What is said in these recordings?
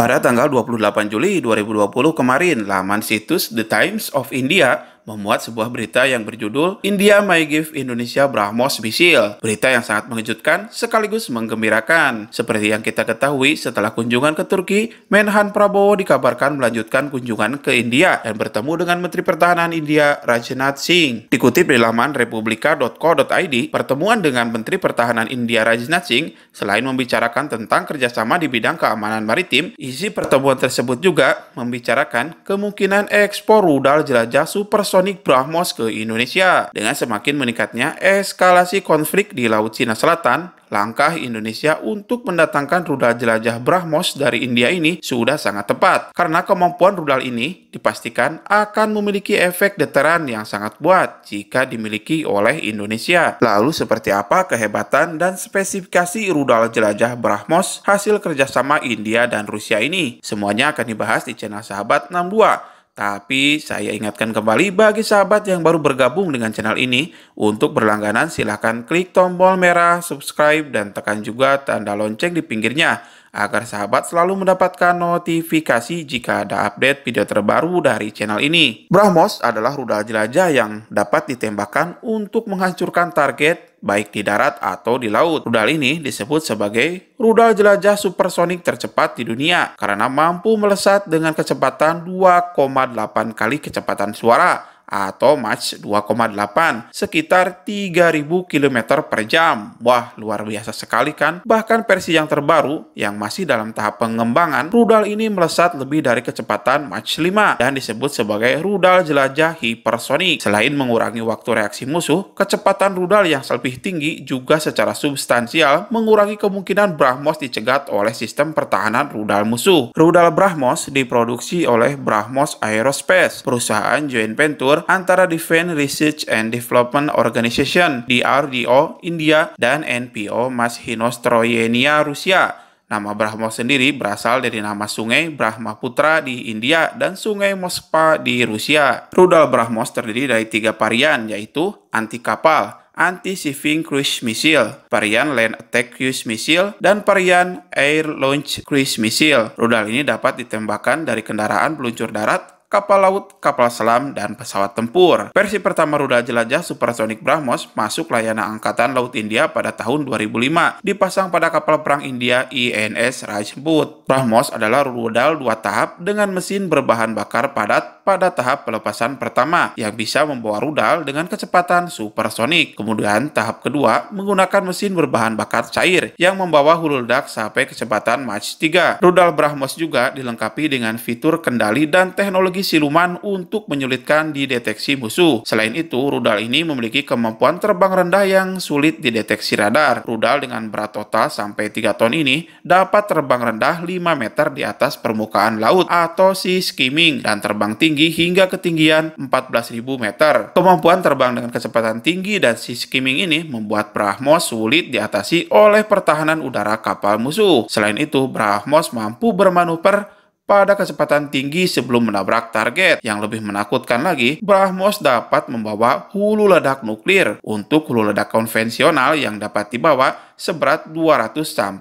Pada tanggal 28 Juli 2020 kemarin, laman situs The Times of India memuat sebuah berita yang berjudul India may give Indonesia BrahMos missile. Berita yang sangat mengejutkan sekaligus menggembirakan. Seperti yang kita ketahui, setelah kunjungan ke Turki, Menhan Prabowo dikabarkan melanjutkan kunjungan ke India dan bertemu dengan Menteri Pertahanan India Rajnath Singh. Dikutip di laman republika.co.id, pertemuan dengan Menteri Pertahanan India Rajnath Singh selain membicarakan tentang kerjasama di bidang keamanan maritim, isi pertemuan tersebut juga membicarakan kemungkinan ekspor rudal jelajah supersonik BrahMos ke Indonesia. Dengan semakin meningkatnya eskalasi konflik di Laut Cina Selatan, langkah Indonesia untuk mendatangkan rudal jelajah BrahMos dari India ini sudah sangat tepat, karena kemampuan rudal ini dipastikan akan memiliki efek deteran yang sangat kuat jika dimiliki oleh Indonesia. Lalu seperti apa kehebatan dan spesifikasi rudal jelajah BrahMos hasil kerjasama India dan Rusia ini? Semuanya akan dibahas di channel Sahabat 62. Tapi saya ingatkan kembali bagi sahabat yang baru bergabung dengan channel ini, untuk berlangganan silahkan klik tombol merah subscribe dan tekan juga tanda lonceng di pinggirnya, agar sahabat selalu mendapatkan notifikasi jika ada update video terbaru dari channel ini. BrahMos adalah rudal jelajah yang dapat ditembakkan untuk menghancurkan target baik di darat atau di laut. Rudal ini disebut sebagai rudal jelajah supersonik tercepat di dunia karena mampu melesat dengan kecepatan 2,8 kali kecepatan suara atau Mach 2,8, sekitar 3.000 km per jam. Wah, luar biasa sekali kan? Bahkan versi yang terbaru, yang masih dalam tahap pengembangan, rudal ini melesat lebih dari kecepatan Mach 5 dan disebut sebagai rudal jelajah hipersonik. Selain mengurangi waktu reaksi musuh, kecepatan rudal yang lebih tinggi juga secara substansial mengurangi kemungkinan BrahMos dicegat oleh sistem pertahanan rudal musuh. Rudal BrahMos diproduksi oleh BrahMos Aerospace, perusahaan joint venture antara Defense Research and Development Organization (DRDO) India dan NPO Mashinostroyenia Rusia. Nama BrahMos sendiri berasal dari nama sungai Brahmaputra di India dan sungai Moskva di Rusia. Rudal BrahMos terdiri dari 3 varian, yaitu anti-kapal, anti-shipping cruise missile, varian land attack cruise missile, dan varian air launch cruise missile. Rudal ini dapat ditembakkan dari kendaraan peluncur darat, kapal laut, kapal selam, dan pesawat tempur. Versi pertama rudal jelajah supersonik BrahMos masuk layanan Angkatan Laut India pada tahun 2005, dipasang pada kapal perang India INS Rajput. BrahMos adalah rudal 2 tahap dengan mesin berbahan bakar padat pada tahap pelepasan pertama yang bisa membawa rudal dengan kecepatan supersonik. Kemudian tahap kedua menggunakan mesin berbahan bakar cair yang membawa hulu ledak sampai kecepatan Mach 3. Rudal BrahMos juga dilengkapi dengan fitur kendali dan teknologi siluman untuk menyulitkan dideteksi musuh. Selain itu, rudal ini memiliki kemampuan terbang rendah yang sulit dideteksi radar. Rudal dengan berat total sampai 3 ton ini dapat terbang rendah 5 meter di atas permukaan laut atau sea skimming dan terbang tinggi hingga ketinggian 14.000 meter. Kemampuan terbang dengan kecepatan tinggi dan sea skimming ini membuat BrahMos sulit diatasi oleh pertahanan udara kapal musuh. Selain itu, BrahMos mampu bermanuver pada kecepatan tinggi sebelum menabrak target. Yang lebih menakutkan lagi, BrahMos dapat membawa hulu ledak nuklir. Untuk hulu ledak konvensional yang dapat dibawa seberat 200-300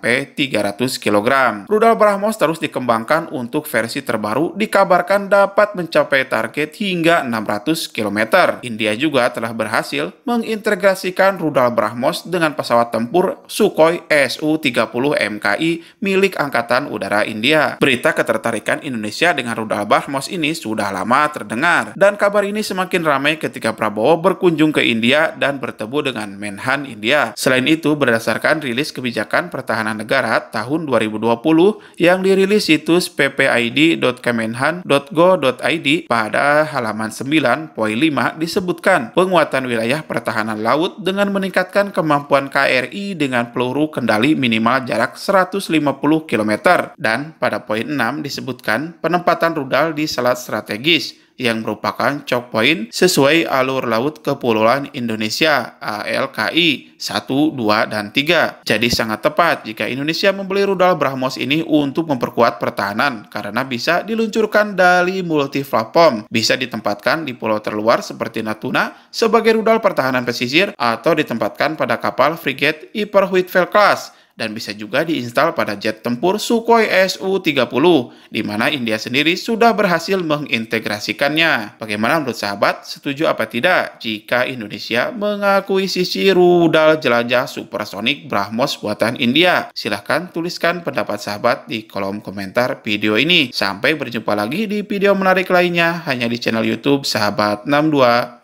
kg. Rudal BrahMos terus dikembangkan untuk versi terbaru dikabarkan dapat mencapai target hingga 600 km. India juga telah berhasil mengintegrasikan rudal BrahMos dengan pesawat tempur Sukhoi Su-30 MKI milik Angkatan Udara India. Berita ketertarikan Indonesia dengan rudal BrahMos ini sudah lama terdengar, dan kabar ini semakin ramai ketika Prabowo berkunjung ke India dan bertemu dengan Menhan India. Selain itu, berdasarkan rilis kebijakan pertahanan negara tahun 2020 yang dirilis situs ppid.kemenhan.go.id pada halaman 9.5 disebutkan penguatan wilayah pertahanan laut dengan meningkatkan kemampuan KRI dengan peluru kendali minimal jarak 150 km, dan pada poin 6 disebutkan penempatan rudal di selat strategis yang merupakan choke point sesuai alur laut kepulauan Indonesia ALKI 1, 2, dan 3. Jadi sangat tepat jika Indonesia membeli rudal BrahMos ini untuk memperkuat pertahanan karena bisa diluncurkan dari multi-platform, bisa ditempatkan di pulau terluar seperti Natuna sebagai rudal pertahanan pesisir atau ditempatkan pada kapal frigate Hyper Whitfield class dan bisa juga diinstal pada jet tempur Sukhoi Su-30, di mana India sendiri sudah berhasil mengintegrasikannya. Bagaimana menurut sahabat? Setuju apa tidak jika Indonesia mengakuisisi rudal jelajah supersonik BrahMos buatan India? Silahkan tuliskan pendapat sahabat di kolom komentar video ini. Sampai berjumpa lagi di video menarik lainnya hanya di channel YouTube Sahabat 62.